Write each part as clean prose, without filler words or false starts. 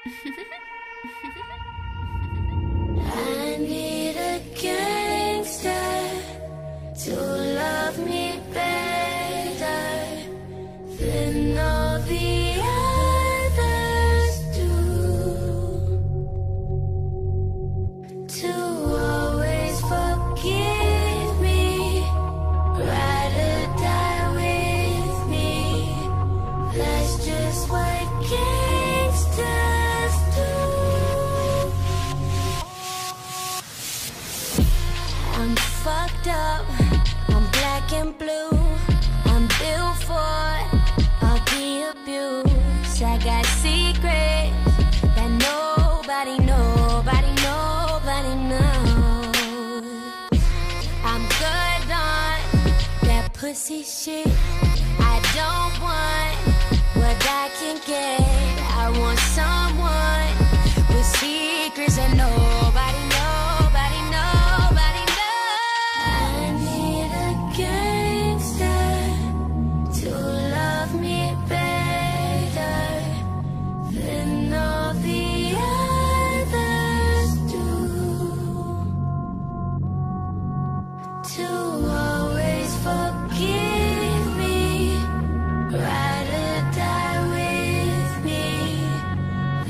I need a gangster to love me better than all the others do, to always forgive me, ride or die with me. That's just what gangsters do. I'm fucked up, I'm black and blue, I'm built for all the abuse. I got secrets that nobody knows. I'm good on that pussy shit. I don't want what I can get. I want someone with secrets that nobody knows. I need a gangster to love me better than all the others do, to always forgive me, ride or die with me.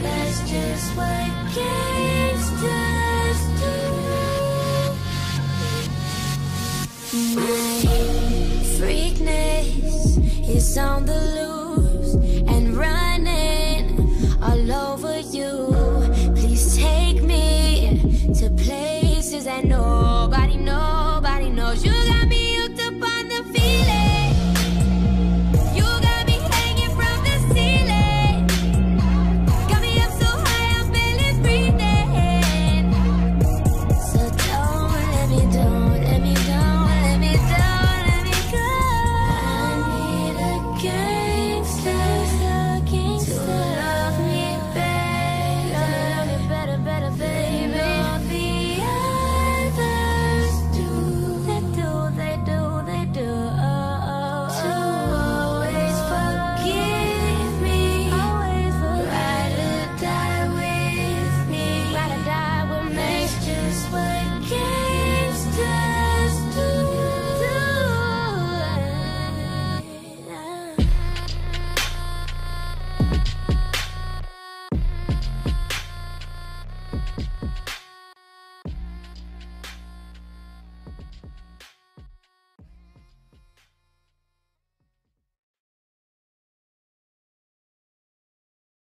That's just what gangsters do. My freakness is on the loose.